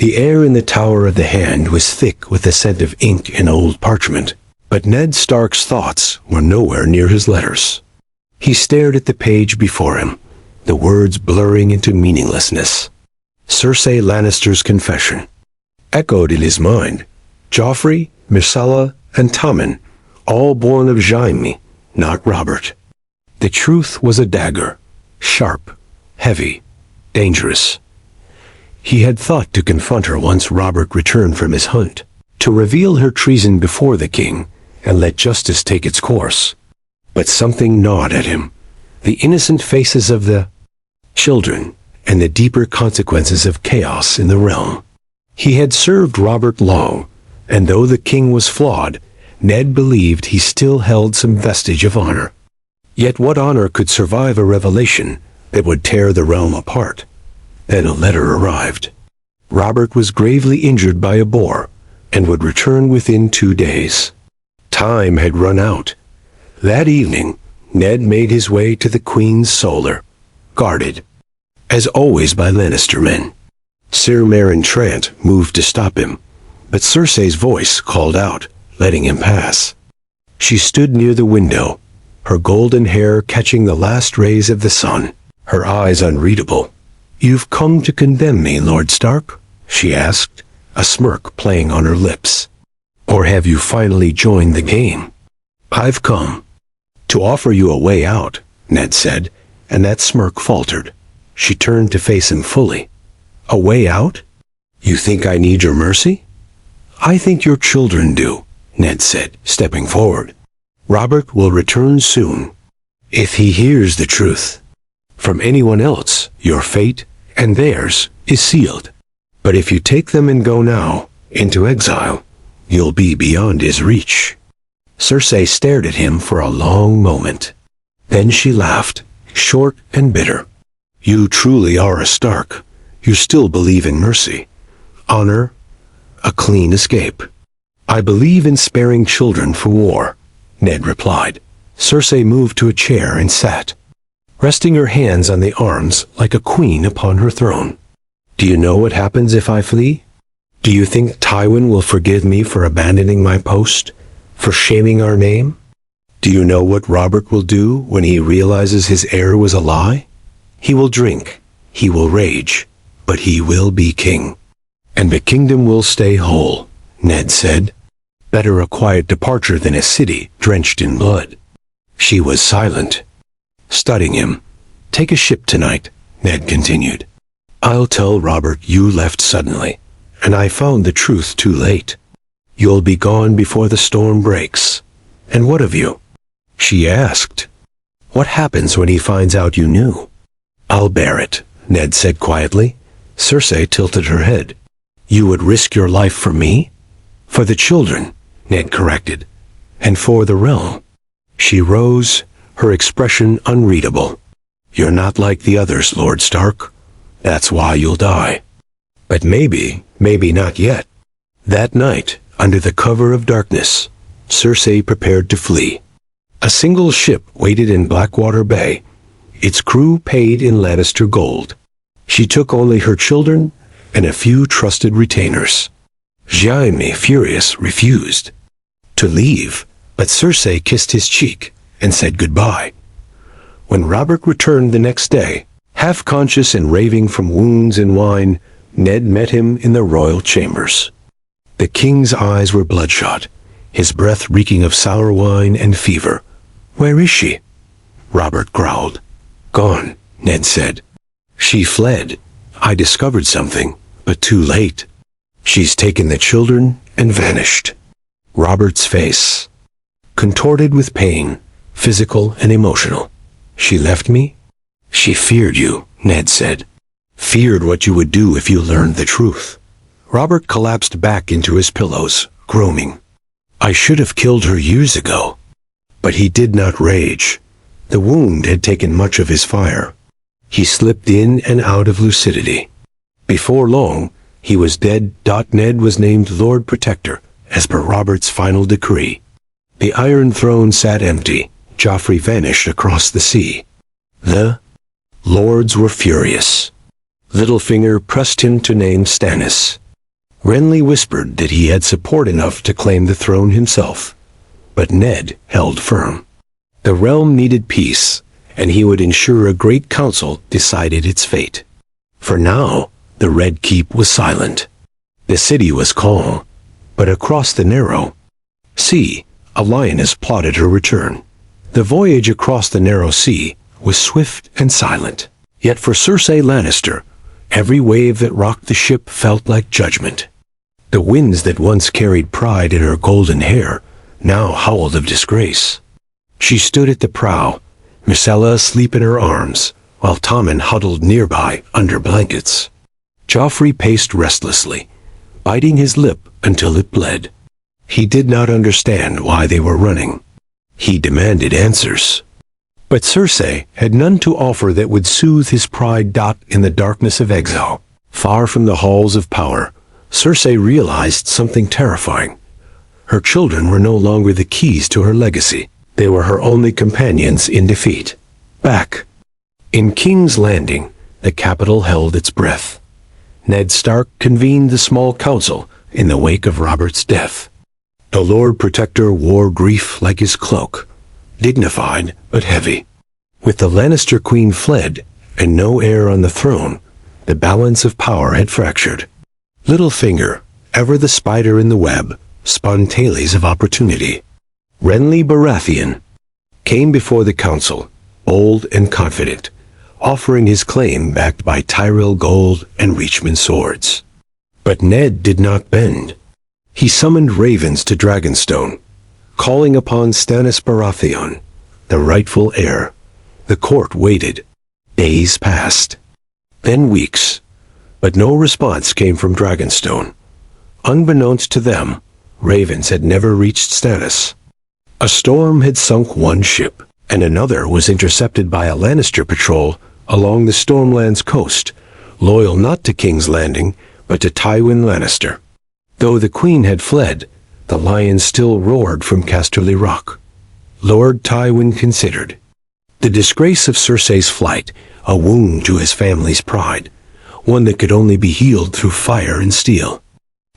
The air in the Tower of the Hand was thick with the scent of ink and old parchment, but Ned Stark's thoughts were nowhere near his letters. He stared at the page before him, the words blurring into meaninglessness. Cersei Lannister's confession echoed in his mind. Joffrey, Myrcella, and Tommen, all born of Jaime, not Robert. The truth was a dagger, sharp, heavy, dangerous. He had thought to confront her once Robert returned from his hunt, to reveal her treason before the king and let justice take its course. But something gnawed at him, the innocent faces of the children and the deeper consequences of chaos in the realm. He had served Robert long, and though the king was flawed, Ned believed he still held some vestige of honor. Yet what honor could survive a revelation that would tear the realm apart? Then a letter arrived. Robert was gravely injured by a boar and would return within 2 days. Time had run out. That evening, Ned made his way to the Queen's solar, guarded, as always, by Lannister men. Sir Meryn Trant moved to stop him, but Cersei's voice called out, letting him pass. She stood near the window, her golden hair catching the last rays of the sun, her eyes unreadable. "You've come to condemn me, Lord Stark?" she asked, a smirk playing on her lips. "Or have you finally joined the game?" "I've come to offer you a way out," Ned said, and that smirk faltered. She turned to face him fully. "A way out? You think I need your mercy?" "I think your children do," Ned said, stepping forward. "Robert will return soon. If he hears the truth from anyone else, your fate and theirs is sealed. But if you take them and go now into exile, you'll be beyond his reach." Cersei stared at him for a long moment. Then she laughed, short and bitter. "You truly are a Stark. You still believe in mercy, honor, a clean escape." "I believe in sparing children for war," Ned replied. Cersei moved to a chair and sat, resting her hands on the arms like a queen upon her throne. "Do you know what happens if I flee? Do you think Tywin will forgive me for abandoning my post, for shaming our name? Do you know what Robert will do when he realizes his heir was a lie? He will drink, he will rage, but he will be king. And the kingdom will stay whole," Ned said. "Better a quiet departure than a city drenched in blood." She was silent, studying him. "Take a ship tonight," Ned continued. "I'll tell Robert you left suddenly, and I found the truth too late. You'll be gone before the storm breaks. And what of you?" She asked. "What happens when he finds out you knew?" "I'll bear it," Ned said quietly. Cersei tilted her head. "You would risk your life for me?" "For the children," Ned corrected. "And for the realm." She rose, her expression unreadable. "You're not like the others, Lord Stark. That's why you'll die. But maybe not yet." That night, under the cover of darkness, Cersei prepared to flee. A single ship waited in Blackwater Bay, its crew paid in Lannister gold. She took only her children and a few trusted retainers. Jaime, furious, refused to leave, but Cersei kissed his cheek and said goodbye. When Robert returned the next day, half-conscious and raving from wounds and wine, Ned met him in the royal chambers. The king's eyes were bloodshot, his breath reeking of sour wine and fever. "Where is she?" Robert growled. "Gone," Ned said. "She fled. I discovered something, but too late. She's taken the children and vanished." Robert's face contorted with pain, physical and emotional. "She left me?" "She feared you," Ned said. "Feared what you would do if you learned the truth." Robert collapsed back into his pillows, groaning. "I should have killed her years ago." But he did not rage. The wound had taken much of his fire. He slipped in and out of lucidity. Before long, he was dead. Ned was named Lord Protector, as per Robert's final decree. The Iron Throne sat empty. Joffrey vanished across the sea. The lords were furious. Littlefinger pressed him to name Stannis. Renly whispered that he had support enough to claim the throne himself, but Ned held firm. The realm needed peace, and he would ensure a great council decided its fate. For now, the Red Keep was silent. The city was calm, but across the narrow sea, a lioness plotted her return. The voyage across the narrow sea was swift and silent. Yet for Cersei Lannister, every wave that rocked the ship felt like judgment. The winds that once carried pride in her golden hair now howled of disgrace. She stood at the prow, Myrcella asleep in her arms, while Tommen huddled nearby under blankets. Joffrey paced restlessly, biting his lip until it bled. He did not understand why they were running. He demanded answers. But Cersei had none to offer that would soothe his pride. In the darkness of exile, far from the halls of power, Cersei realized something terrifying. Her children were no longer the keys to her legacy. They were her only companions in defeat. Back in King's Landing, the capital held its breath. Ned Stark convened the small council in the wake of Robert's death. The Lord Protector wore grief like his cloak, dignified but heavy. With the Lannister queen fled and no heir on the throne, the balance of power had fractured. Littlefinger, ever the spider in the web, spun tales of opportunity. Renly Baratheon came before the council, bold and confident, offering his claim backed by Tyrell gold and Reachman swords. But Ned did not bend. He summoned ravens to Dragonstone, calling upon Stannis Baratheon, the rightful heir. The court waited. Days passed. Then weeks. But no response came from Dragonstone. Unbeknownst to them, ravens had never reached Stannis. A storm had sunk one ship, and another was intercepted by a Lannister patrol along the Stormlands coast, loyal not to King's Landing, but to Tywin Lannister. Though the Queen had fled, the lions still roared from Casterly Rock. Lord Tywin considered. The disgrace of Cersei's flight, a wound to his family's pride, one that could only be healed through fire and steel.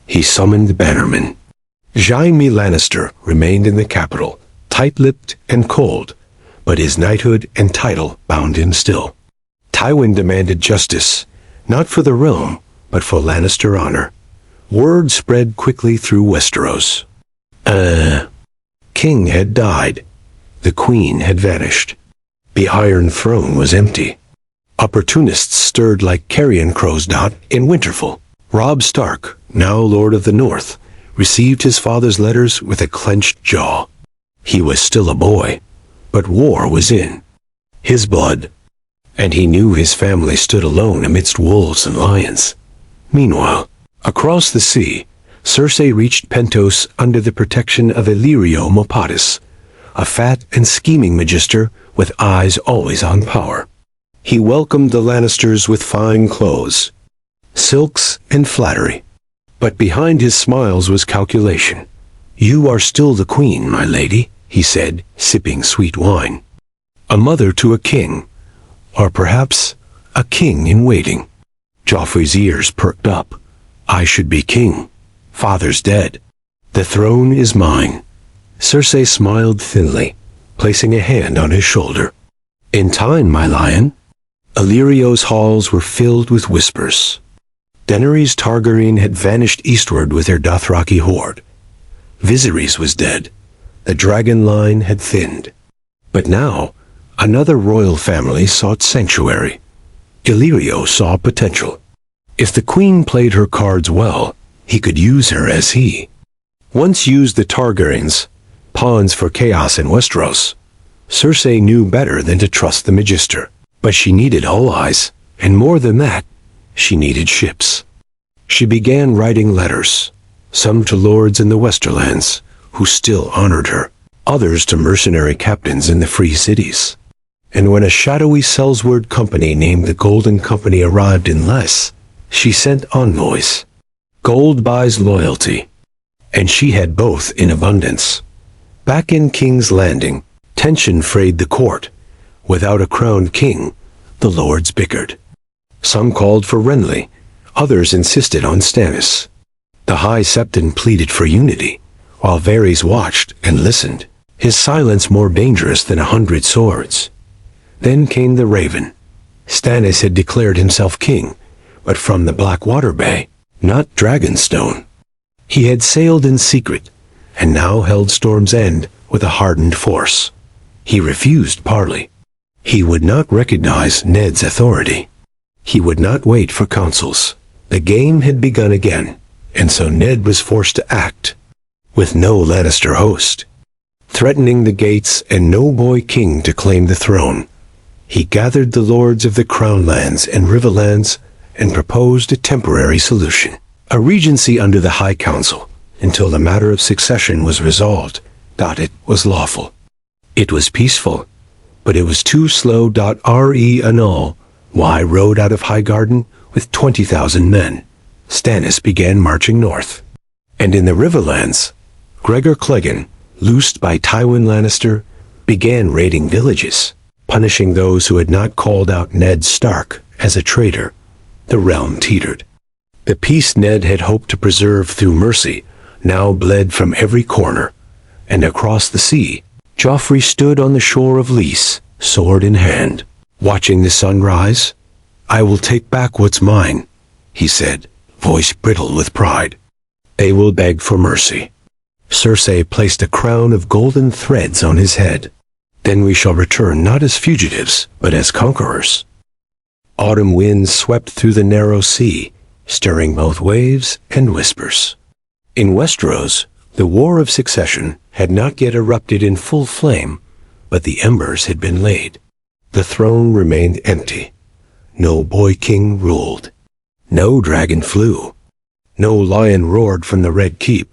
He summoned bannermen. Jaime Lannister remained in the capital, tight-lipped and cold, but his knighthood and title bound him still. Tywin demanded justice, not for the realm, but for Lannister honor. Word spread quickly through Westeros. King had died. The Queen had vanished. The Iron Throne was empty. Opportunists stirred like carrion crows. In Winterfell, Robb Stark, now Lord of the North, received his father's letters with a clenched jaw. He was still a boy, but war was in his blood, and he knew his family stood alone amidst wolves and lions. Meanwhile, across the sea, Cersei reached Pentos under the protection of Illyrio Mopatis, a fat and scheming magister with eyes always on power. He welcomed the Lannisters with fine clothes, silks and flattery. But behind his smiles was calculation. "You are still the queen, my lady," he said, sipping sweet wine. "A mother to a king, or perhaps a king in waiting." Joffrey's ears perked up. "I should be king. Father's dead. The throne is mine." Cersei smiled thinly, placing a hand on his shoulder. "In time, my lion." Illyrio's halls were filled with whispers. Daenerys Targaryen had vanished eastward with her Dothraki horde. Viserys was dead. The dragon line had thinned. But now, another royal family sought sanctuary. Illyrio saw potential. If the queen played her cards well, he could use her as he once used the Targaryens, pawns for chaos in Westeros. Cersei knew better than to trust the Magister. But she needed allies, and more than that, she needed ships. She began writing letters, some to lords in the Westerlands, who still honored her, others to mercenary captains in the free cities. And when a shadowy Sellsword company named the Golden Company arrived in Less, she sent envoys. Gold buys loyalty, and she had both in abundance. Back in King's Landing, tension frayed the court. Without a crowned king, the lords bickered. Some called for Renly, others insisted on Stannis. The High Septon pleaded for unity, while Varys watched and listened, his silence more dangerous than 100 swords. Then came the Raven. Stannis had declared himself king, but from the Blackwater Bay, not Dragonstone. He had sailed in secret, and now held Storm's End with a hardened force. He refused parley. He would not recognize Ned's authority. He would not wait for counsels. The game had begun again, and so Ned was forced to act, with no Lannister host, threatening the gates and no boy king to claim the throne. He gathered the lords of the Crownlands and Riverlands and proposed a temporary solution, a regency under the High Council, until the matter of succession was resolved. It was lawful. It was peaceful, but it was too slow. Re annul. Y rode out of Highgarden with 20,000 men. Stannis began marching north. And in the Riverlands, Gregor Clegane, loosed by Tywin Lannister, began raiding villages, punishing those who had not called out Ned Stark as a traitor. The realm teetered. The peace Ned had hoped to preserve through mercy now bled from every corner, and across the sea, Joffrey stood on the shore of Lys, sword in hand, watching the sun rise. "I will take back what's mine," he said, voice brittle with pride. "They will beg for mercy." Cersei placed a crown of golden threads on his head. "Then we shall return not as fugitives, but as conquerors." Autumn winds swept through the narrow sea, stirring both waves and whispers. In Westeros, the War of Succession had not yet erupted in full flame, but the embers had been laid. The throne remained empty. No boy king ruled. No dragon flew. No lion roared from the Red Keep.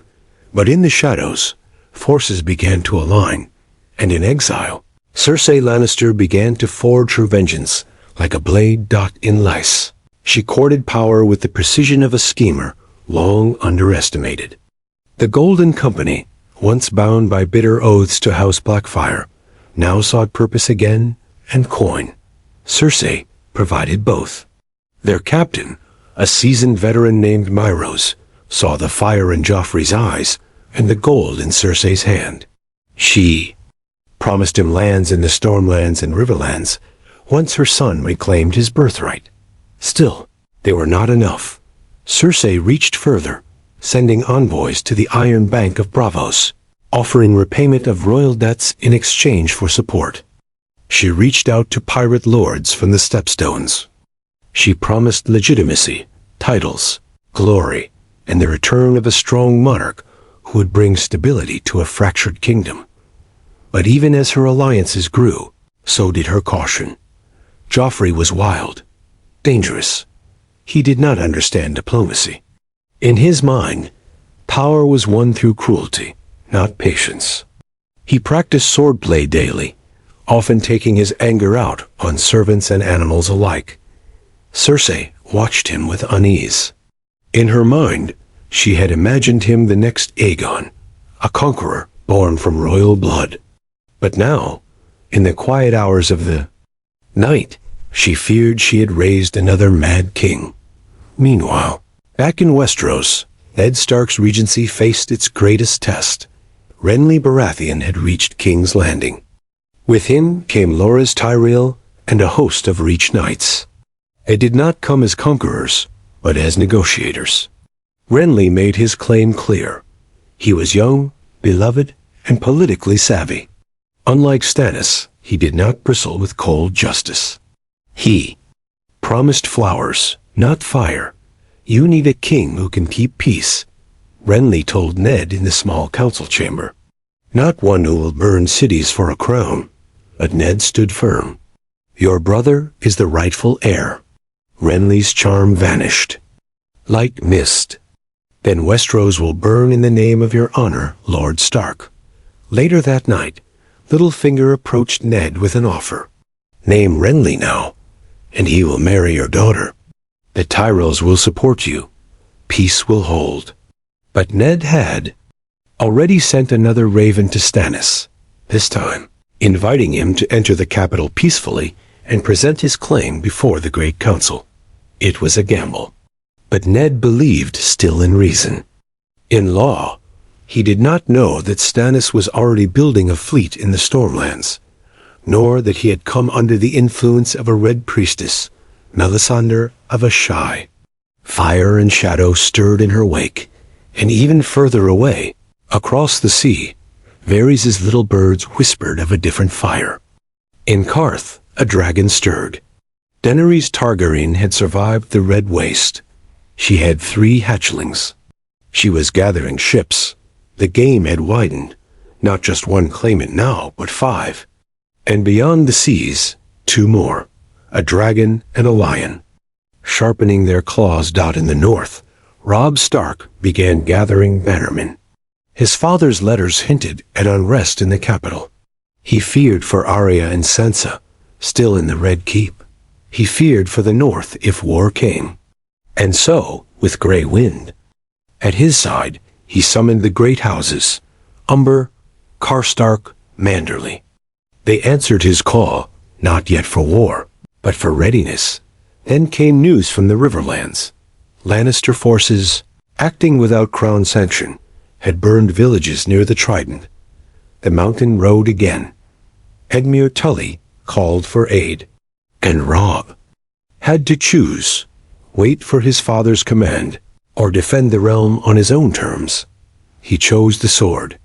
But in the shadows, forces began to align, and in exile, Cersei Lannister began to forge her vengeance like a blade in lice. She courted power with the precision of a schemer long underestimated. The Golden Company, once bound by bitter oaths to House Blackfyre, now sought purpose again and coin. Cersei provided both. Their captain, a seasoned veteran named Myros, saw the fire in Joffrey's eyes and the gold in Cersei's hand. She promised him lands in the Stormlands and Riverlands once her son reclaimed his birthright. Still, they were not enough. Cersei reached further, sending envoys to the Iron Bank of Braavos, offering repayment of royal debts in exchange for support. She reached out to pirate lords from the Stepstones. She promised legitimacy, titles, glory, and the return of a strong monarch who would bring stability to a fractured kingdom. But even as her alliances grew, so did her caution. Joffrey was wild, dangerous. He did not understand diplomacy. In his mind, power was won through cruelty, not patience. He practiced swordplay daily, often taking his anger out on servants and animals alike. Cersei watched him with unease. In her mind, she had imagined him the next Aegon, a conqueror born from royal blood. But now, in the quiet hours of the night, she feared she had raised another mad king. Meanwhile, back in Westeros, Ned Stark's regency faced its greatest test. Renly Baratheon had reached King's Landing. With him came Loras Tyrell and a host of Reach Knights. They did not come as conquerors, but as negotiators. Renly made his claim clear. He was young, beloved, and politically savvy. Unlike Stannis, he did not bristle with cold justice. He promised flowers, not fire. "You need a king who can keep peace," Renly told Ned in the small council chamber. "Not one who will burn cities for a crown." But Ned stood firm. "Your brother is the rightful heir." Renly's charm vanished. Like mist. "Then Westeros will burn in the name of your honor, Lord Stark." Later that night, Littlefinger approached Ned with an offer. "Name Renly now, and he will marry your daughter. The Tyrells will support you. Peace will hold." But Ned had already sent another raven to Stannis, this time inviting him to enter the capital peacefully and present his claim before the Great Council. It was a gamble. But Ned believed still in reason. In law, he did not know that Stannis was already building a fleet in the Stormlands, nor that he had come under the influence of a red priestess, Melisandre of Asshai. Fire and shadow stirred in her wake, and even further away, across the sea, Varys' little birds whispered of a different fire. In Karth, a dragon stirred. Daenerys Targaryen had survived the Red Waste. She had 3 hatchlings. She was gathering ships. The game had widened. Not just one claimant now, but 5. And beyond the seas, 2 more, a dragon and a lion. Sharpening their claws in the north, Robb Stark began gathering bannermen. His father's letters hinted at unrest in the capital. He feared for Arya and Sansa, still in the Red Keep. He feared for the north if war came. And so, with Grey Wind at his side, he summoned the great houses, Umber, Karstark, Manderly. They answered his call, not yet for war, but for readiness. Then came news from the Riverlands. Lannister forces, acting without crown sanction, had burned villages near the Trident. The Mountain rode again. Edmure Tully called for aid, and Robb had to choose, wait for his father's command, or defend the realm on his own terms. He chose the sword.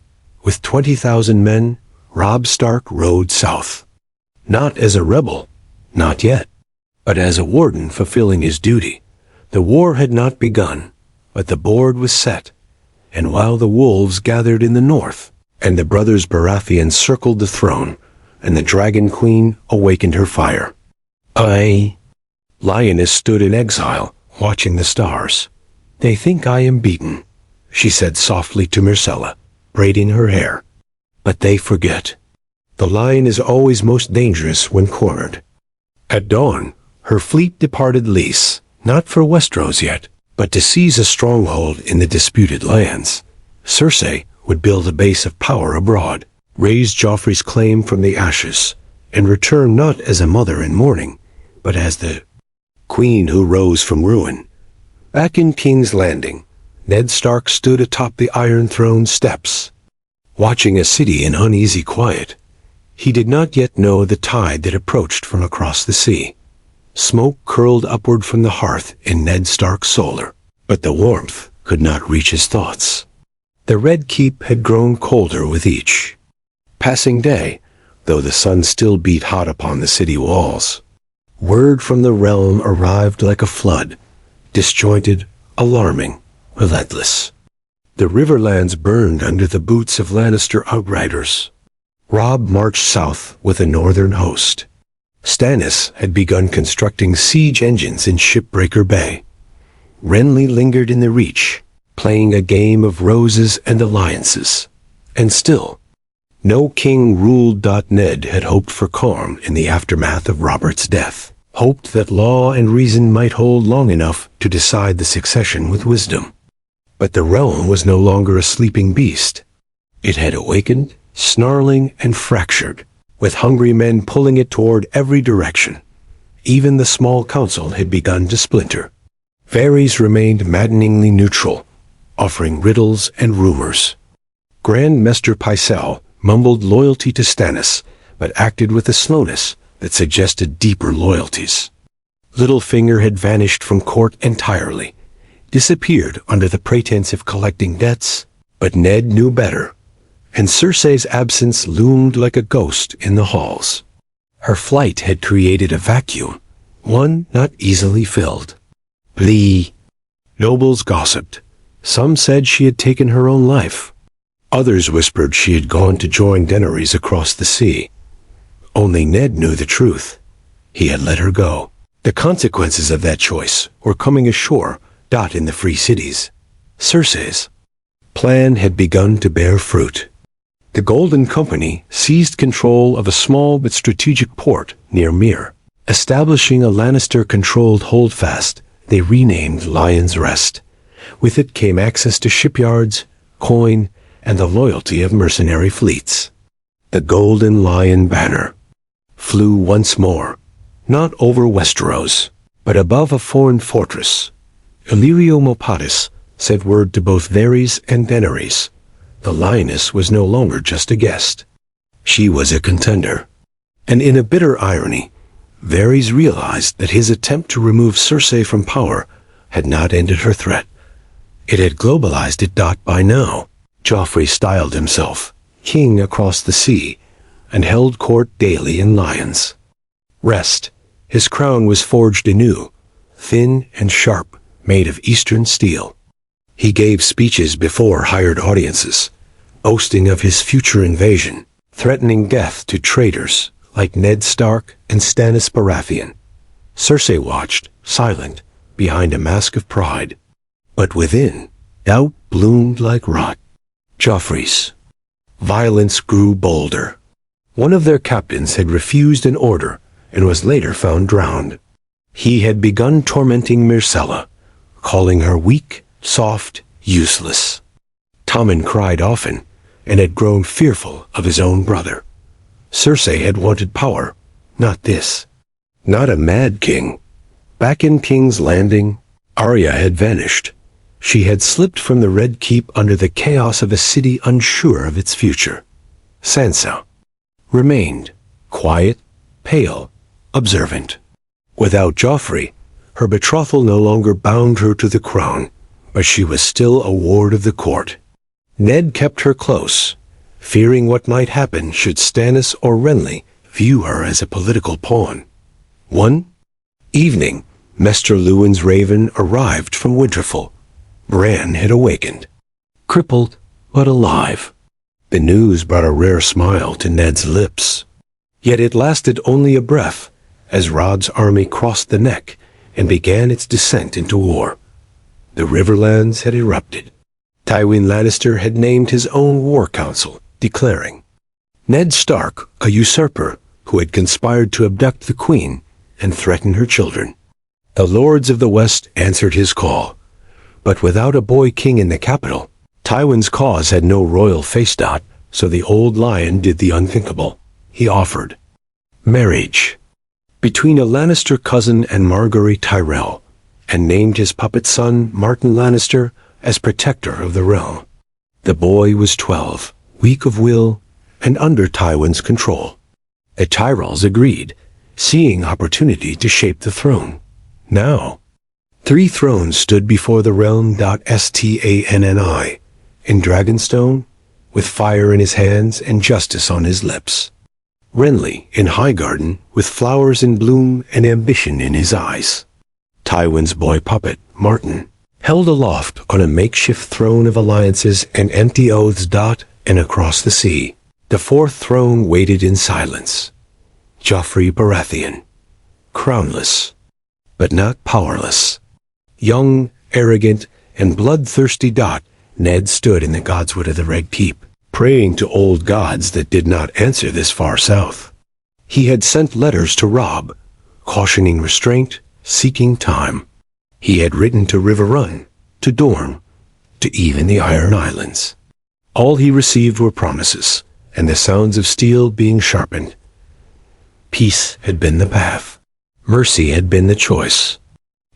With 20,000 men, Robb Stark rode south. Not as a rebel, not yet, but as a warden fulfilling his duty. The war had not begun, but the board was set. And while the wolves gathered in the north, and the brothers Baratheon circled the throne, and the Dragon Queen awakened her fire, Lioness stood in exile, watching the stars. "They think I am beaten," she said softly to Myrcella, braiding her hair. "But they forget. The lion is always most dangerous when cornered." At dawn, her fleet departed Lys, not for Westeros yet, but to seize a stronghold in the disputed lands. Cersei would build a base of power abroad, raise Joffrey's claim from the ashes, and return not as a mother in mourning, but as the queen who rose from ruin. Back in King's Landing, Ned Stark stood atop the Iron Throne steps, watching a city in uneasy quiet. He did not yet know the tide that approached from across the sea. Smoke curled upward from the hearth in Ned Stark's solar, but the warmth could not reach his thoughts. The Red Keep had grown colder with each passing day, though the sun still beat hot upon the city walls. Word from the realm arrived like a flood, disjointed, alarming, relentless. The Riverlands burned under the boots of Lannister outriders. Robb marched south with a northern host. Stannis had begun constructing siege engines in Shipbreaker Bay. Renly lingered in the Reach, playing a game of roses and alliances. And still, no king ruled. Ned had hoped for calm in the aftermath of Robert's death, hoped that law and reason might hold long enough to decide the succession with wisdom. But the realm was no longer a sleeping beast. It had awakened, snarling and fractured, with hungry men pulling it toward every direction. Even the small council had begun to splinter. Varys remained maddeningly neutral, offering riddles and rumors. Grand Maester Pycelle mumbled loyalty to Stannis, but acted with a slowness that suggested deeper loyalties. Littlefinger had vanished from court entirely, disappeared under the pretense of collecting debts, but Ned knew better, and Cersei's absence loomed like a ghost in the halls. Her flight had created a vacuum, one not easily filled. Nobles gossiped. Some said she had taken her own life. Others whispered she had gone to join Daenerys across the sea. Only Ned knew the truth. He had let her go. The consequences of that choice were coming ashore, in the free cities. Cersei's plan had begun to bear fruit. The Golden Company seized control of a small but strategic port near Myr. Establishing a Lannister-controlled holdfast, they renamed Lion's Rest. With it came access to shipyards, coin, and the loyalty of mercenary fleets. The Golden Lion banner flew once more, not over Westeros, but above a foreign fortress. Illyrio Mopatis, sent word to both Varys and Daenerys. The lioness was no longer just a guest. She was a contender. And in a bitter irony, Varys realized that his attempt to remove Cersei from power had not ended her threat. It had globalized it. By now, Joffrey styled himself king across the sea and held court daily in lions. Rest. His crown was forged anew, thin and sharp, made of eastern steel. He gave speeches before hired audiences, boasting of his future invasion, threatening death to traitors like Ned Stark and Stannis Baratheon. Cersei watched, silent, behind a mask of pride. But within, doubt bloomed like rot. Joffrey's violence grew bolder. One of their captains had refused an order and was later found drowned. He had begun tormenting Myrcella, calling her weak, soft, useless. Tommen cried often and had grown fearful of his own brother. Cersei had wanted power, not this. Not a mad king. Back in King's Landing, Arya had vanished. She had slipped from the Red Keep under the chaos of a city unsure of its future. Sansa remained, quiet, pale, observant. Without Joffrey, her betrothal no longer bound her to the crown, but she was still a ward of the court. Ned kept her close, fearing what might happen should Stannis or Renly view her as a political pawn. One evening, Maester Luwin's raven arrived from Winterfell. Bran had awakened, crippled but alive. The news brought a rare smile to Ned's lips. Yet it lasted only a breath, as Rod's army crossed the neck and began its descent into war. The Riverlands had erupted. Tywin Lannister had named his own war council, declaring, Ned Stark, a usurper who had conspired to abduct the Queen and threaten her children. The Lords of the West answered his call, but without a boy king in the capital, Tywin's cause had no royal face. So the old lion did the unthinkable. He offered marriage between a Lannister cousin and Margaery Tyrell, and named his puppet son Martin Lannister as protector of the realm. The boy was 12, weak of will, and under Tywin's control. The Tyrells agreed, seeing opportunity to shape the throne. Now, 3 thrones stood before the realm. Stanni, in Dragonstone, with fire in his hands and justice on his lips. Renly in Highgarden, with flowers in bloom and ambition in his eyes. Tywin's boy puppet, Martin, held aloft on a makeshift throne of alliances and empty oaths. And across the sea, the 4th throne waited in silence. Joffrey Baratheon, crownless, but not powerless. Young, arrogant, and bloodthirsty. Ned stood in the godswood of the Red Keep, praying to old gods that did not answer this far south. He had sent letters to Robb, cautioning restraint, seeking time. He had written to Riverrun, to Dorne, to even the Iron Islands. All he received were promises, and the sounds of steel being sharpened. Peace had been the path. Mercy had been the choice.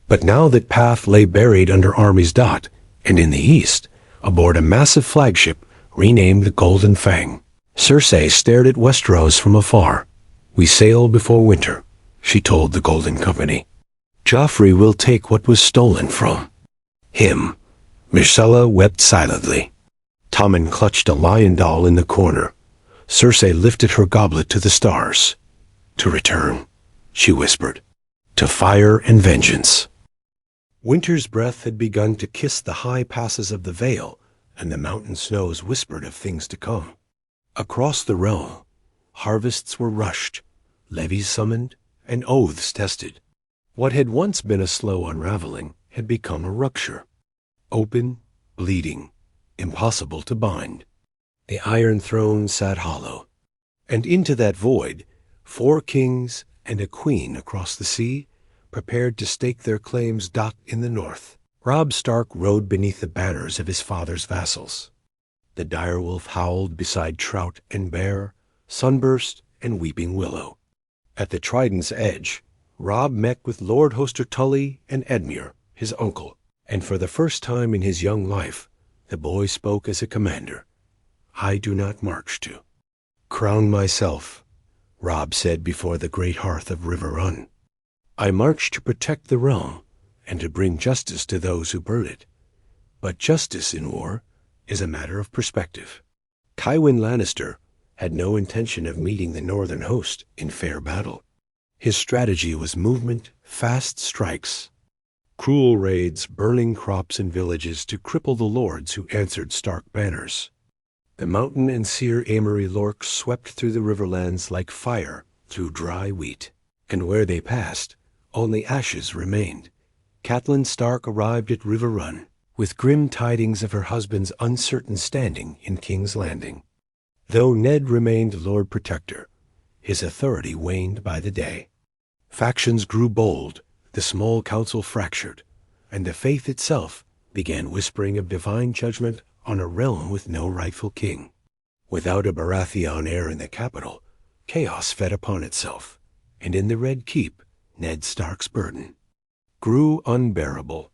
But now that path lay buried under armies. And in the east, aboard a massive flagship renamed the Golden Fang, Cersei stared at Westeros from afar. We sail before winter, she told the Golden Company. Joffrey will take what was stolen from him. Myrcella wept silently. Tommen clutched a lion doll in the corner. Cersei lifted her goblet to the stars. To return, she whispered, to fire and vengeance. Winter's breath had begun to kiss the high passes of the Vale, and the mountain snows whispered of things to come. Across the realm, harvests were rushed, levies summoned, and oaths tested. What had once been a slow unraveling had become a rupture. Open, bleeding, impossible to bind. The Iron Throne sat hollow, and into that void, 4 kings and a queen across the sea prepared to stake their claims. In the north, Robb Stark rode beneath the banners of his father's vassals. The direwolf howled beside trout and bear, sunburst and weeping willow. At the Trident's edge, Robb met with Lord Hoster Tully and Edmure, his uncle. And for the first time in his young life, the boy spoke as a commander. "I do not march to crown myself," Robb said before the great hearth of River Run. "I march to protect the realm and to bring justice to those who burn it. But justice in war is a matter of perspective." Tywin Lannister had no intention of meeting the northern host in fair battle. His strategy was movement, fast strikes, cruel raids, burning crops and villages to cripple the lords who answered Stark banners. The mountain and seer Amory Lorks swept through the riverlands like fire through dry wheat, and where they passed, only ashes remained. Catelyn Stark arrived at River Run with grim tidings of her husband's uncertain standing in King's Landing. Though Ned remained Lord Protector, his authority waned by the day. Factions grew bold, the small council fractured, and the faith itself began whispering of divine judgment on a realm with no rightful king. Without a Baratheon heir in the capital, chaos fed upon itself, and in the Red Keep, Ned Stark's burden grew unbearable.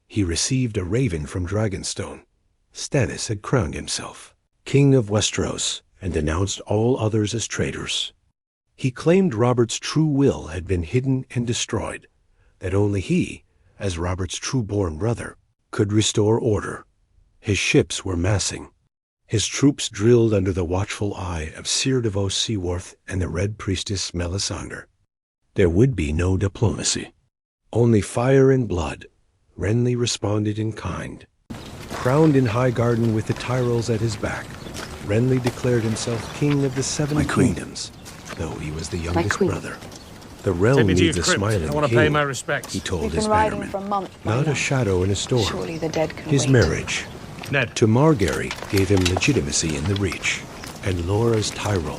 He received a raven from Dragonstone. Stannis had crowned himself King of Westeros and denounced all others as traitors. He claimed Robert's true will had been hidden and destroyed, that only he, as Robert's true-born brother, could restore order. His ships were massing. His troops drilled under the watchful eye of Sir Davos Seaworth and the Red Priestess Melisandre. There would be no diplomacy, only fire and blood. Renly responded in kind. Crowned in Highgarden with the Tyrells at his back, Renly declared himself king of the Seven Kingdoms, though he was the youngest brother. The realm needs a smiling I want to king, pay my respects. he told We've his been riding bannermen. for a month by Not now. a shadow in a storm. Surely the dead can His wait. marriage Ned. to Margaery gave him legitimacy in the Reach, and Loras Tyrell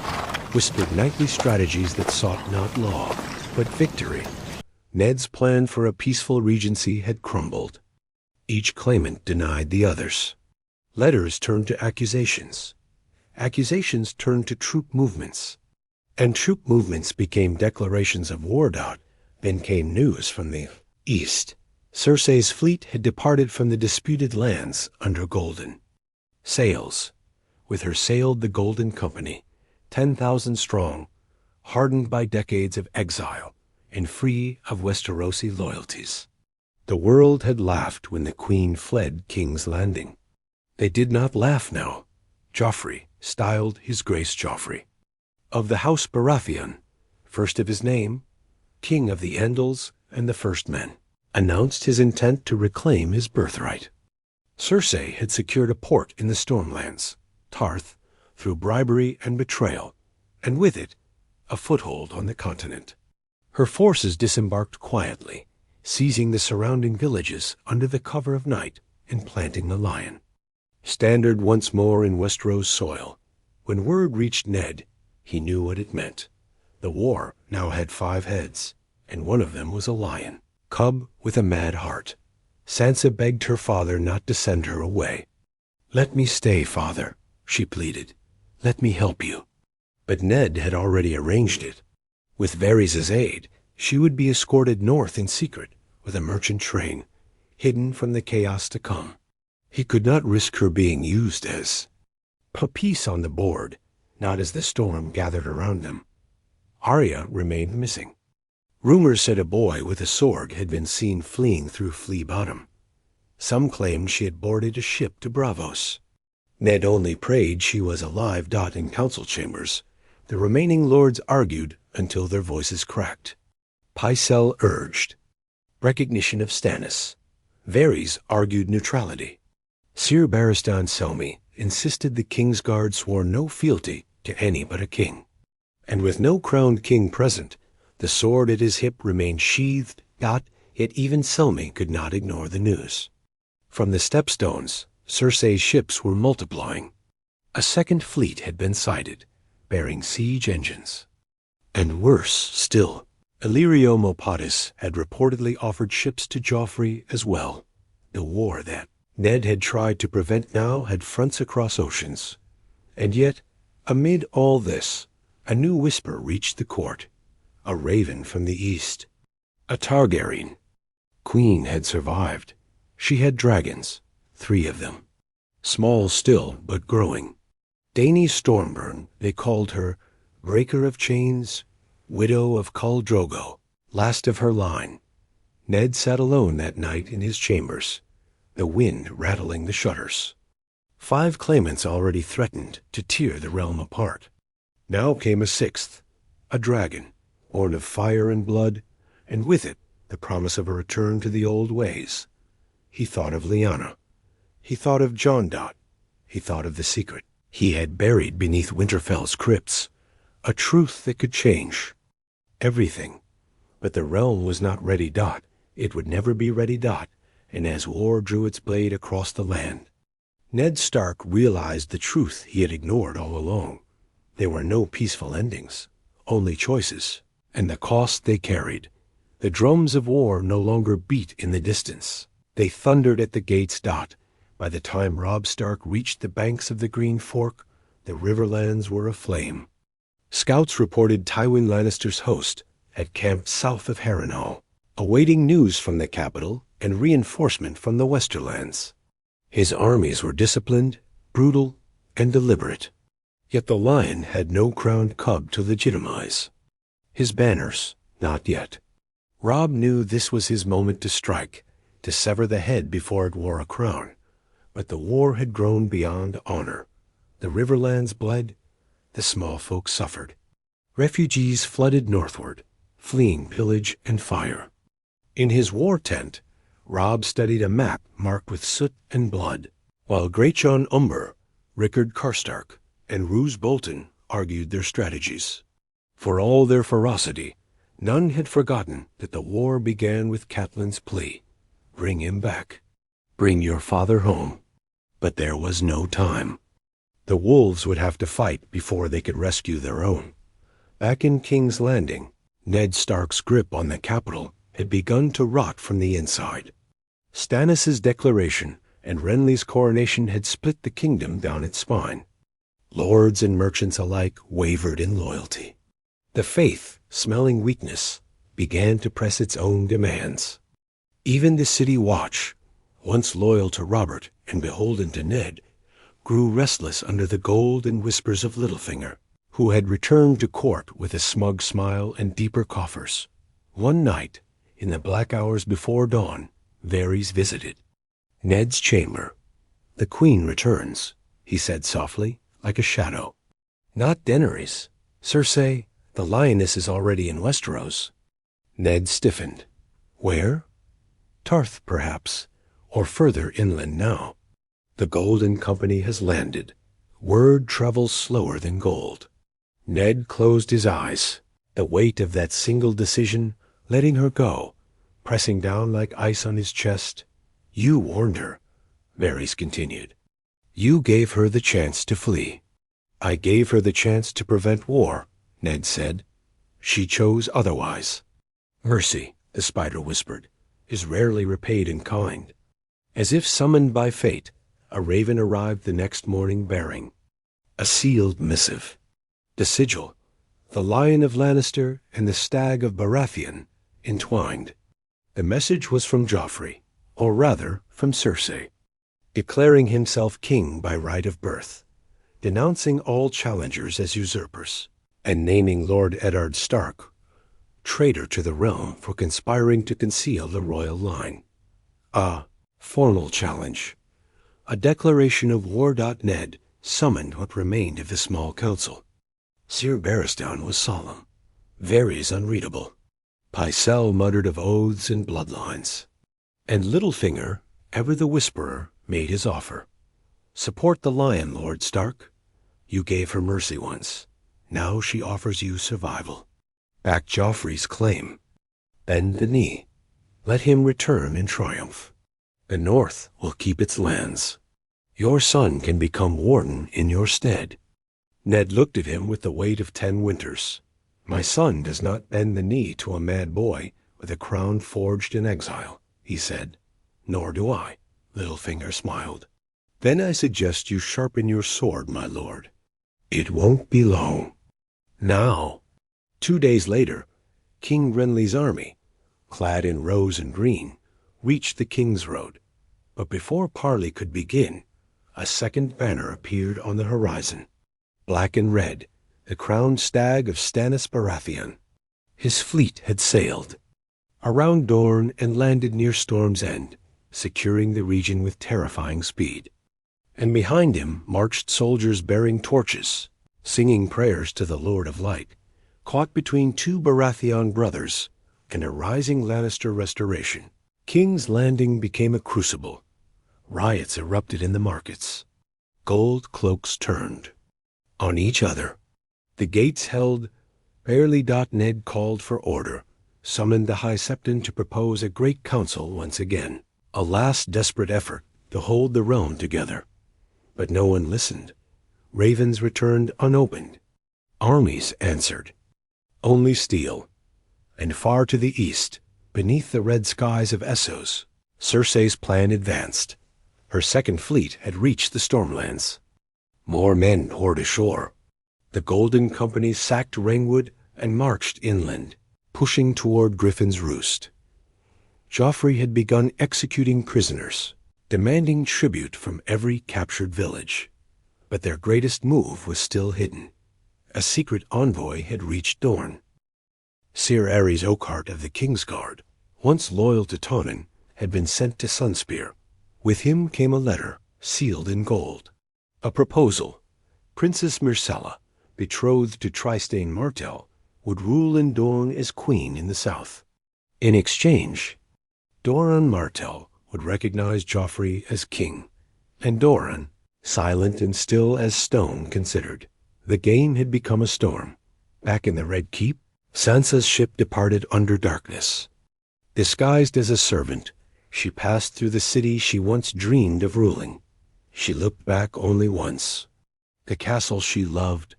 whispered knightly strategies that sought not law, but victory. Ned's plan for a peaceful regency had crumbled. Each claimant denied the others. Letters turned to accusations. Accusations turned to troop movements. And troop movements became declarations of war. Then came news from the east. Cersei's fleet had departed from the disputed lands under Golden sails. With her sailed the Golden Company, 10,000 strong, hardened by decades of exile and free of Westerosi loyalties. The world had laughed when the Queen fled King's Landing. They did not laugh now. Joffrey styled his Grace Joffrey, of the House Baratheon, first of his name, King of the Andals and the First Men, announced his intent to reclaim his birthright. Cersei had secured a port in the Stormlands, Tarth, through bribery and betrayal, and with it, a foothold on the continent. Her forces disembarked quietly, seizing the surrounding villages under the cover of night and planting a lion. Standard once more in Westeros soil. When word reached Ned, he knew what it meant. The war now had 5 heads, and one of them was a lion, cub with a mad heart. Sansa begged her father not to send her away. "Let me stay, father," she pleaded. "Let me help you." But Ned had already arranged it. With Varys' aid, she would be escorted north in secret with a merchant train, hidden from the chaos to come. He could not risk her being used as a piece on the board, not as the storm gathered around them. Arya remained missing. Rumors said a boy with a sword had been seen fleeing through Flea Bottom. Some claimed she had boarded a ship to Braavos. Ned only prayed she was alive. In council chambers, the remaining lords argued until their voices cracked. Pycelle urged recognition of Stannis. Varys argued neutrality. Sir Barristan Selmy insisted the Kingsguard swore no fealty to any but a king. And with no crowned king present, the sword at his hip remained sheathed. Yet even Selmy could not ignore the news. From the Stepstones, Cersei's ships were multiplying. A second fleet had been sighted, bearing siege engines. And worse still, Illyrio Mopatis had reportedly offered ships to Joffrey as well. The war that Ned had tried to prevent now had fronts across oceans. And yet, amid all this, a new whisper reached the court. A raven from the east. A Targaryen. Queen had survived. She had dragons, 3 of them. Small still, but growing. Dany Stormburn, they called her, breaker of chains, widow of Khal Drogo, last of her line. Ned sat alone that night in his chambers, the wind rattling the shutters. 5 claimants already threatened to tear the realm apart. Now came a 6th, a dragon, born of fire and blood, and with it the promise of a return to the old ways. He thought of Lyanna. He thought of Jondot. He thought of the secret he had buried beneath Winterfell's crypts, a truth that could change everything. But the realm was not ready. It would never be ready. And as war drew its blade across the land, Ned Stark realized the truth he had ignored all along. There were no peaceful endings, only choices, and the cost they carried. The drums of war no longer beat in the distance. They thundered at the gates. By the time Robb Stark reached the banks of the Green Fork, the Riverlands were aflame. Scouts reported Tywin Lannister's host had camped south of Harrenhal, awaiting news from the capital and reinforcement from the Westerlands. His armies were disciplined, brutal, and deliberate. Yet the lion had no crowned cub to legitimize. His banners, not yet. Robb knew this was his moment to strike, to sever the head before it wore a crown. But the war had grown beyond honor. The Riverlands bled, the small folk suffered. Refugees flooded northward, fleeing pillage and fire. In his war tent, Robb studied a map marked with soot and blood, while Greatjon Umber, Rickard Karstark, and Roose Bolton argued their strategies. For all their ferocity, none had forgotten that the war began with Catelyn's plea. Bring him back. Bring your father home. But there was no time. The wolves would have to fight before they could rescue their own. Back in King's Landing, Ned Stark's grip on the capital had begun to rot from the inside. Stannis' declaration and Renly's coronation had split the kingdom down its spine. Lords and merchants alike wavered in loyalty. The faith, smelling weakness, began to press its own demands. Even the city watch, once loyal to Robert and beholden to Ned, grew restless under the gold and whispers of Littlefinger, who had returned to court with a smug smile and deeper coffers. One night, in the black hours before dawn, Varys visited. Ned's chamber. "The Queen returns," he said softly, like a shadow. "Not Daenerys. Cersei, the lioness is already in Westeros." Ned stiffened. "Where?" "Tarth, perhaps, or further inland now. The Golden Company has landed. Word travels slower than gold." Ned closed his eyes, the weight of that single decision letting her go, pressing down like ice on his chest. "You warned her," Varys continued. "You gave her the chance to flee." "I gave her the chance to prevent war," Ned said. "She chose otherwise." "Mercy," the spider whispered, "is rarely repaid in kind." As if summoned by fate, a raven arrived the next morning bearing a sealed missive. The sigil, the lion of Lannister and the stag of Baratheon, entwined. The message was from Joffrey, or rather from Cersei, declaring himself king by right of birth, denouncing all challengers as usurpers, and naming Lord Eddard Stark traitor to the realm for conspiring to conceal the royal line. A formal challenge. A declaration of war. Ned summoned what remained of the small council. Sir Barristan was solemn, Varys unreadable. Pycelle muttered of oaths and bloodlines. And Littlefinger, ever the whisperer, made his offer. "Support the lion, Lord Stark. You gave her mercy once. Now she offers you survival. Back Joffrey's claim. Bend the knee. Let him return in triumph. The North will keep its lands. Your son can become warden in your stead." Ned looked at him with the weight of 10 winters. "My son does not bend the knee to a mad boy with a crown forged in exile," he said. "Nor do I," Littlefinger smiled. "Then I suggest you sharpen your sword, my lord. It won't be long." Now. 2 days later, King Renly's army, clad in rose and green, reached the King's Road. But before parley could begin, a second banner appeared on the horizon. Black and red, the crowned stag of Stannis Baratheon. His fleet had sailed around Dorne and landed near Storm's End, securing the region with terrifying speed. And behind him marched soldiers bearing torches, singing prayers to the Lord of Light, caught between two Baratheon brothers in a rising Lannister restoration. King's Landing became a crucible. Riots erupted in the markets. Gold cloaks turned on each other. The gates held. Barely. Ned called for order, summoned the High Septon to propose a great council once again, a last desperate effort to hold the realm together. But no one listened. Ravens returned unopened. Armies answered. Only steel. And far to the east, beneath the red skies of Essos, Cersei's plan advanced. Her second fleet had reached the Stormlands. More men poured ashore. The Golden Company sacked Ringwood and marched inland, pushing toward Griffin's Roost. Joffrey had begun executing prisoners, demanding tribute from every captured village. But their greatest move was still hidden. A secret envoy had reached Dorne. Ser Aerys Oakheart of the Kingsguard, once loyal to Tonnin, had been sent to Sunspear. With him came a letter, sealed in gold. A proposal. Princess Myrcella, betrothed to Trystane Martell, would rule in Dorne as queen in the south. In exchange, Doran Martell would recognize Joffrey as king, and Doran, silent and still as stone, considered. The game had become a storm. Back in the Red Keep, Sansa's ship departed under darkness. Disguised as a servant, she passed through the city she once dreamed of ruling. She looked back only once. The castle she loved,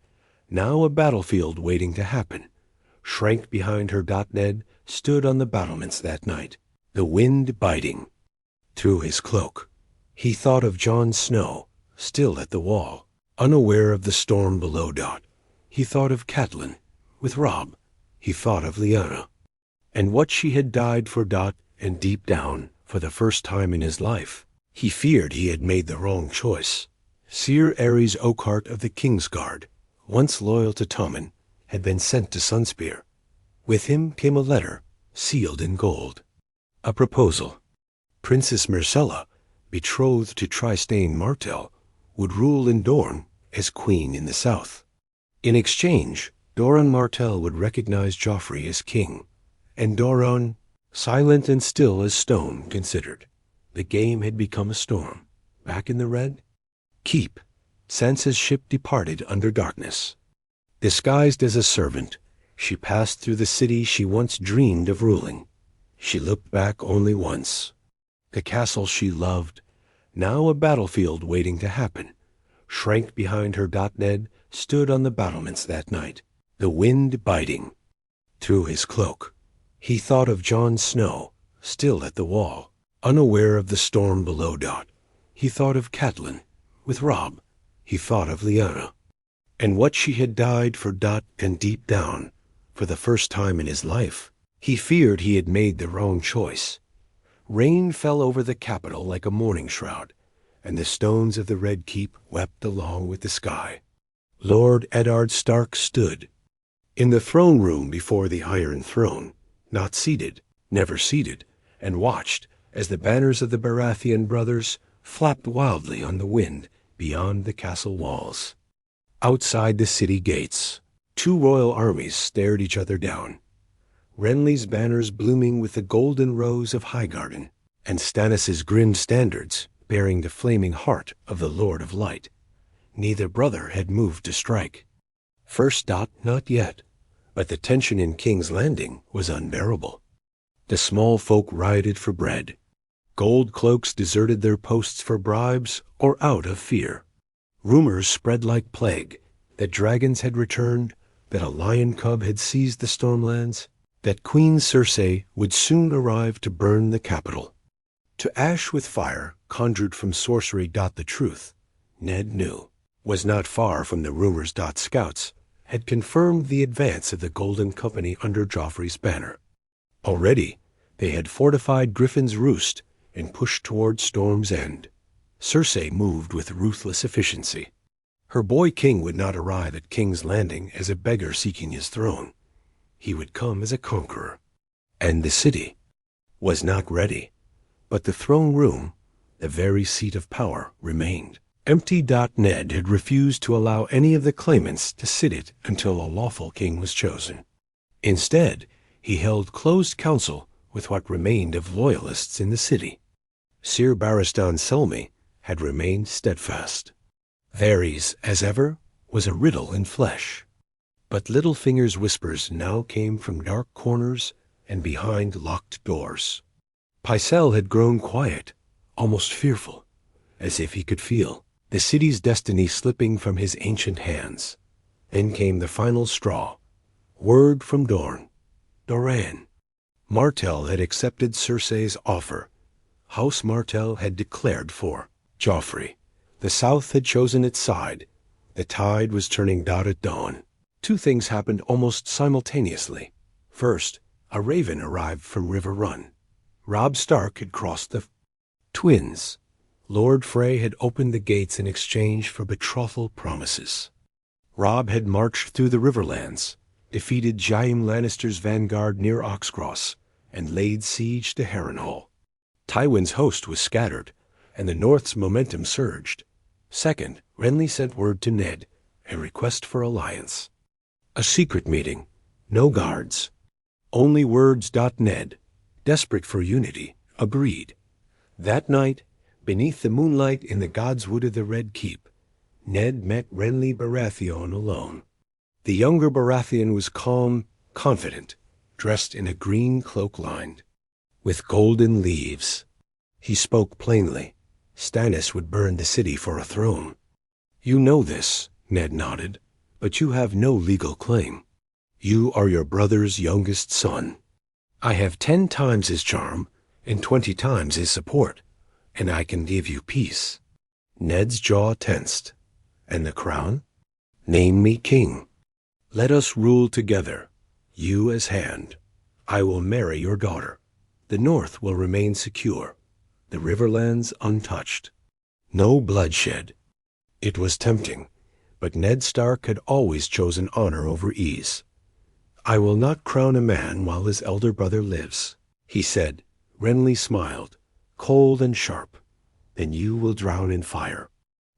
now a battlefield waiting to happen, shrank behind her. Ned stood on the battlements that night, the wind biting through his cloak. He thought of Jon Snow, still at the wall, unaware of the storm below. He thought of Catelyn, with Robb. He thought of Lyanna, and what she had died for. And deep down, for the first time in his life, he feared he had made the wrong choice. Ser Aerys Oakheart of the Kingsguard, once loyal to Tommen, had been sent to Sunspear. With him came a letter, sealed in gold. A proposal. Princess Myrcella, betrothed to Trystane Martell, would rule in Dorne as queen in the south. In exchange, Doran Martell would recognize Joffrey as king, and Doran, silent and still as stone, considered. The game had become a storm. Back in the Red Keep, Sansa's ship departed under darkness. Disguised as a servant, she passed through the city she once dreamed of ruling. She looked back only once. The castle she loved, now a battlefield waiting to happen, shrank behind her. Ned stood on the battlements that night, the wind biting through his cloak. He thought of Jon Snow, still at the wall, unaware of the storm below. He thought of Catelyn, with Robb. He thought of Lyanna, and what she had died for. And deep down, for the first time in his life, he feared he had made the wrong choice. Rain fell over the capital like a mourning shroud, and the stones of the Red Keep wept along with the sky. Lord Eddard Stark stood in the throne room before the Iron Throne, not seated, never seated, and watched as the banners of the Baratheon brothers flapped wildly on the wind beyond the castle walls. Outside the city gates, two royal armies stared each other down. Renly's banners blooming with the golden rose of Highgarden, and Stannis' grinned standards bearing the flaming heart of the Lord of Light. Neither brother had moved to strike. First. Not yet, but the tension in King's Landing was unbearable. The small folk rioted for bread. Gold cloaks deserted their posts for bribes or out of fear. Rumors spread like plague that dragons had returned, that a lion cub had seized the Stormlands, that Queen Cersei would soon arrive to burn the capital. To ash with fire conjured from sorcery. The truth, Ned knew, was not far from the rumors. Scouts had confirmed the advance of the Golden Company under Joffrey's banner. Already, they had fortified Griffin's Roost and pushed toward Storm's End. Cersei moved with ruthless efficiency. Her boy king would not arrive at King's Landing as a beggar seeking his throne. He would come as a conqueror. And the city was not ready. But the throne room, the very seat of power, remained empty. Ned had refused to allow any of the claimants to sit it until a lawful king was chosen. Instead, he held closed council with what remained of loyalists in the city. Sir Barristan Selmy had remained steadfast. Varys, as ever, was a riddle in flesh. But Littlefinger's whispers now came from dark corners and behind locked doors. Pycelle had grown quiet, almost fearful, as if he could feel the city's destiny slipping from his ancient hands. Then came the final straw. Word from Doran. Martell had accepted Cersei's offer. House Martell had declared for Joffrey. The South had chosen its side. The tide was turning at dawn. Two things happened almost simultaneously. First, a raven arrived from River Run. Robb Stark had crossed the twins. Lord Frey had opened the gates in exchange for betrothal promises. Robb had marched through the Riverlands, defeated Jaime Lannister's vanguard near Oxcross, and laid siege to Harrenhal. Tywin's host was scattered, and the North's momentum surged. Second, Renly sent word to Ned, a request for alliance. A secret meeting, no guards, only words. Ned, desperate for unity, agreed. That night, beneath the moonlight in the Godswood of the Red Keep, Ned met Renly Baratheon alone. The younger Baratheon was calm, confident, dressed in a green cloak lined with golden leaves. He spoke plainly. Stannis would burn the city for a throne. You know this, Ned nodded, but you have no legal claim. You are your brother's youngest son. I have 10 times his charm and 20 times his support, and I can give you peace. Ned's jaw tensed. And the crown? Name me king. Let us rule together, you as hand. I will marry your daughter. The North will remain secure, the Riverlands untouched. No bloodshed. It was tempting, but Ned Stark had always chosen honor over ease. I will not crown a man while his elder brother lives, he said. Renly smiled, cold and sharp. Then you will drown in fire,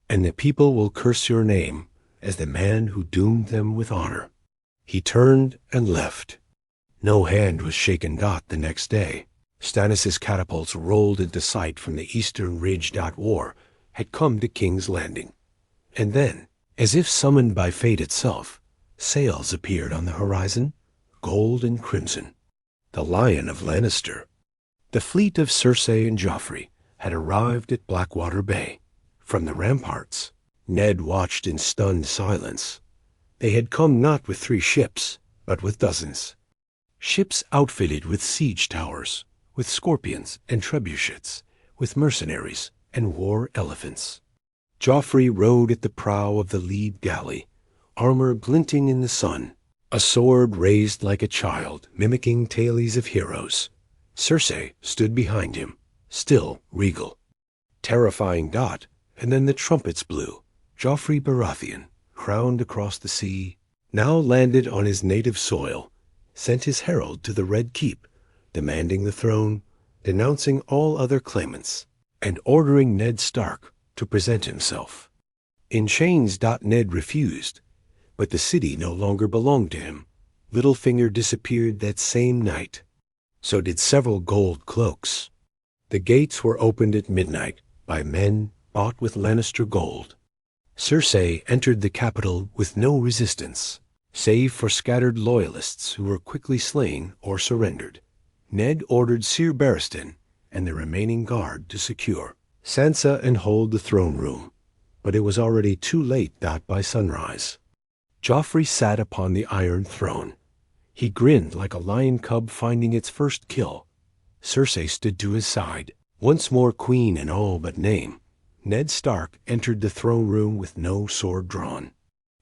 and the people will curse your name as the man who doomed them with honor. He turned and left. No hand was shaken. The next day, Stannis' catapults rolled into sight from the eastern ridge. War had come to King's Landing. And then, as if summoned by fate itself, sails appeared on the horizon, gold and crimson. The Lion of Lannister. The fleet of Cersei and Joffrey had arrived at Blackwater Bay. From the ramparts, Ned watched in stunned silence. They had come not with 3 ships, but with dozens. Ships outfitted with siege towers, with scorpions and trebuchets, with mercenaries and war elephants. Joffrey rode at the prow of the lead galley, armor glinting in the sun, a sword raised like a child, mimicking tales of heroes. Cersei stood behind him, still regal. Terrifying. And then the trumpets blew. Joffrey Baratheon, crowned across the sea, now landed on his native soil, sent his herald to the Red Keep, demanding the throne, denouncing all other claimants, and ordering Ned Stark to present himself. In chains. Ned refused, but the city no longer belonged to him. Littlefinger disappeared that same night. So did several gold cloaks. The gates were opened at midnight by men bought with Lannister gold. Cersei entered the capital with no resistance, save for scattered loyalists who were quickly slain or surrendered. Ned ordered Sir Barristan and the remaining guard to secure Sansa and hold the throne room, but it was already too late. By sunrise, Joffrey sat upon the Iron Throne. He grinned like a lion cub finding its first kill. Cersei stood to his side, once more queen in all but name. Ned Stark entered the throne room with no sword drawn.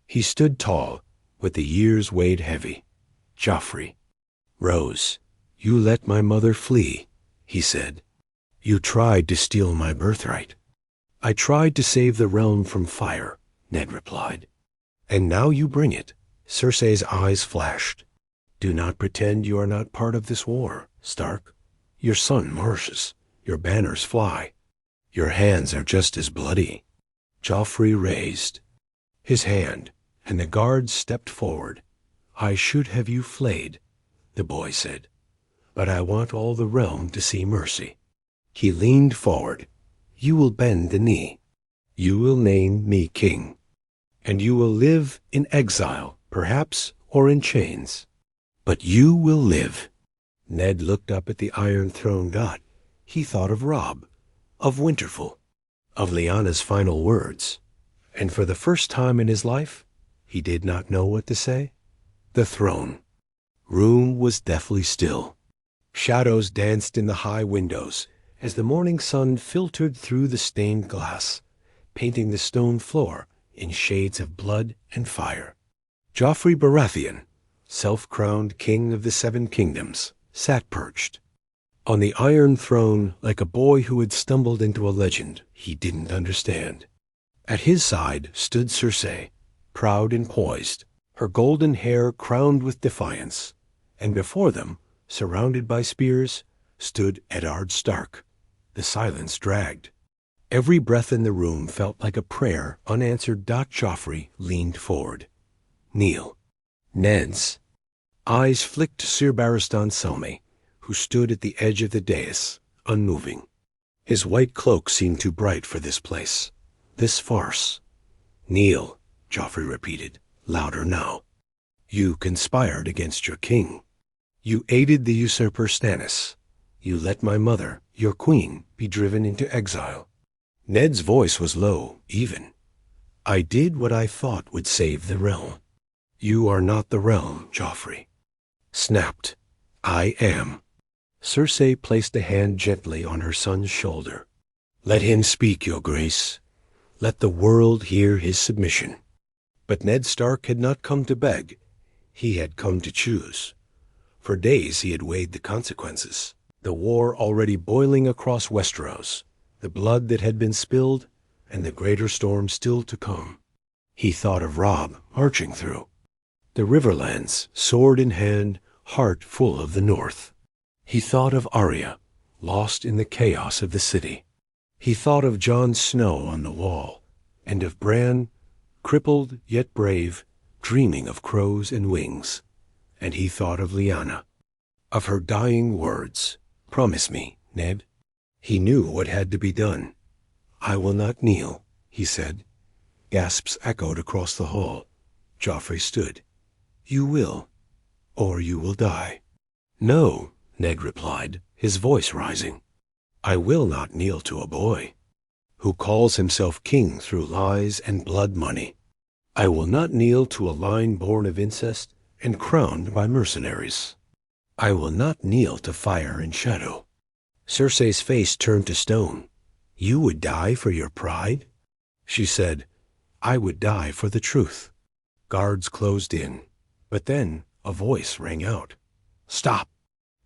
He stood tall, but the years weighed heavy. Joffrey rose. You let my mother flee, he said. You tried to steal my birthright. I tried to save the realm from fire, Ned replied. And now you bring it. Cersei's eyes flashed. Do not pretend you are not part of this war, Stark. Your sun marches, your banners fly. Your hands are just as bloody. Joffrey raised his hand, and the guards stepped forward. I should have you flayed, the boy said, but I want all the realm to see mercy. He leaned forward. You will bend the knee. You will name me king. And you will live in exile, perhaps, or in chains. But you will live. Ned looked up at the Iron Throne god. He thought of Robb, of Winterfell, of Lyanna's final words. And for the first time in his life, he did not know what to say. The throne. Room was deathly still. Shadows danced in the high windows as the morning sun filtered through the stained glass, painting the stone floor in shades of blood and fire. Joffrey Baratheon, self-crowned king of the Seven Kingdoms, sat perched on the Iron Throne like a boy who had stumbled into a legend he didn't understand. At his side stood Cersei, proud and poised, her golden hair crowned with defiance, and before them, surrounded by spears, stood Eddard Stark. The silence dragged. Every breath in the room felt like a prayer unanswered. Joffrey leaned forward. Kneel. Ned's eyes flicked to Sir Barristan Selmy, who stood at the edge of the dais, unmoving. His white cloak seemed too bright for this place, this farce. Kneel, Joffrey repeated, louder now. You conspired against your king. You aided the usurper Stannis. You let my mother, your queen, be driven into exile. Ned's voice was low, even. I did what I thought would save the realm. You are not the realm, Joffrey. Snapped. I am. Cersei placed a hand gently on her son's shoulder. Let him speak, your grace. Let the world hear his submission. But Ned Stark had not come to beg. He had come to choose. For days he had weighed the consequences. The war already boiling across Westeros, the blood that had been spilled, and the greater storm still to come. He thought of Robb marching through the Riverlands, sword in hand, heart full of the North. He thought of Arya, lost in the chaos of the city. He thought of Jon Snow on the wall, and of Bran, crippled yet brave, dreaming of crows and wings. And he thought of Lyanna, of her dying words. Promise me, Ned. He knew what had to be done. I will not kneel, he said. Gasps echoed across the hall. Joffrey stood. You will, or you will die. No, Ned replied, his voice rising. I will not kneel to a boy who calls himself king through lies and blood money. I will not kneel to a line born of incest and crowned by mercenaries. I will not kneel to fire and shadow. Cersei's face turned to stone. You would die for your pride? She said, I would die for the truth. Guards closed in, but then a voice rang out. Stop!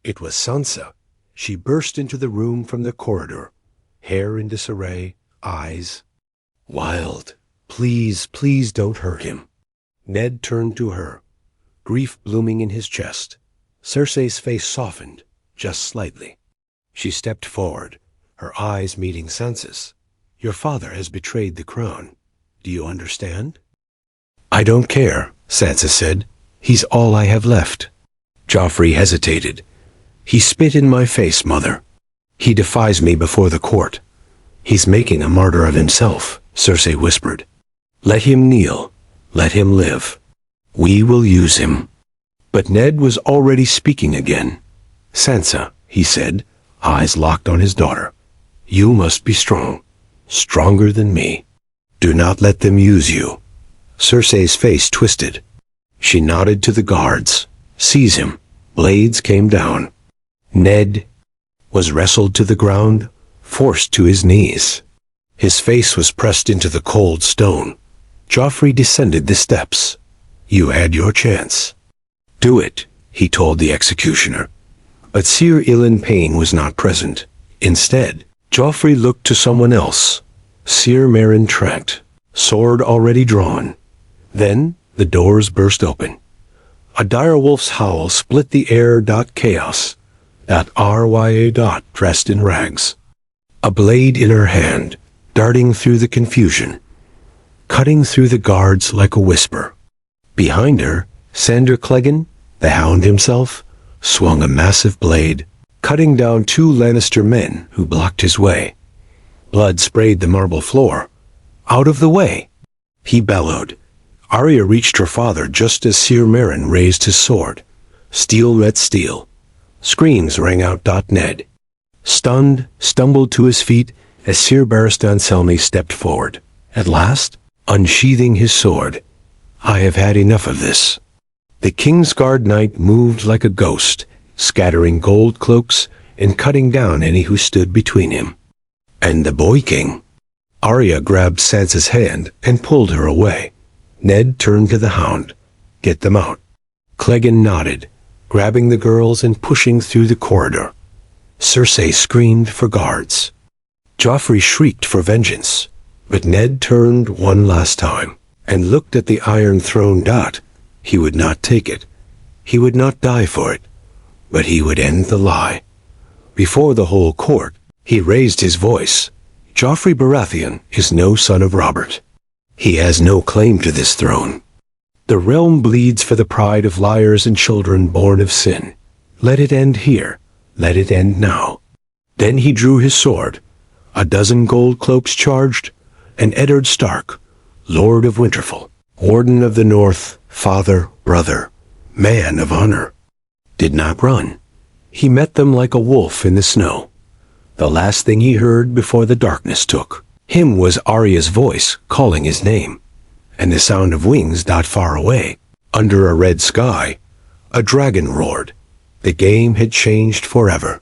It was Sansa. She burst into the room from the corridor, hair in disarray, eyes wild. Please, please don't hurt him. Ned turned to her, grief blooming in his chest. Cersei's face softened, just slightly. She stepped forward, her eyes meeting Sansa's. Your father has betrayed the crown. Do you understand? I don't care, Sansa said. He's all I have left. Joffrey hesitated. He spit in my face, mother. He defies me before the court. He's making a martyr of himself, Cersei whispered. Let him kneel. Let him live. We will use him. But Ned was already speaking again. Sansa, he said, eyes locked on his daughter. You must be strong. Stronger than me. Do not let them use you. Cersei's face twisted. She nodded to the guards. Seize him. Blades came down. Ned was wrestled to the ground, forced to his knees. His face was pressed into the cold stone. Joffrey descended the steps. You had your chance. Do it, he told the executioner. But Sir Ilan Payne was not present. Instead, Joffrey looked to someone else. Sir Meryn Trant, sword already drawn. Then the doors burst open. A direwolf's howl split the air. Chaos. Rya. Dressed in rags. A blade in her hand, darting through the confusion, cutting through the guards like a whisper. Behind her, Sandor Clegane, the Hound himself, swung a massive blade, cutting down 2 Lannister men who blocked his way. Blood sprayed the marble floor. Out of the way! He bellowed. Arya reached her father just as Sir Meryn raised his sword. Steel met steel. Screams rang out. Ned, stunned, stumbled to his feet as Sir Barristan Selmy stepped forward. At last, unsheathing his sword. I have had enough of this. The Kingsguard knight moved like a ghost, scattering gold cloaks and cutting down any who stood between him. And the boy king? Arya grabbed Sansa's hand and pulled her away. Ned turned to the Hound. Get them out. Clegane nodded, grabbing the girls and pushing through the corridor. Cersei screamed for guards. Joffrey shrieked for vengeance, but Ned turned one last time and looked at the Iron Throne. He would not take it. He would not die for it, but he would end the lie. Before the whole court, he raised his voice. Joffrey Baratheon is no son of Robert. He has no claim to this throne. The realm bleeds for the pride of liars and children born of sin. Let it end here. Let it end now. Then he drew his sword. A dozen gold cloaks charged, and Eddard Stark, Lord of Winterfell, Warden of the North, father, brother, man of honor, did not run. He met them like a wolf in the snow. The last thing he heard before the darkness took him was Arya's voice calling his name, and the sound of wings not far away. Under a red sky, a dragon roared. The game had changed forever.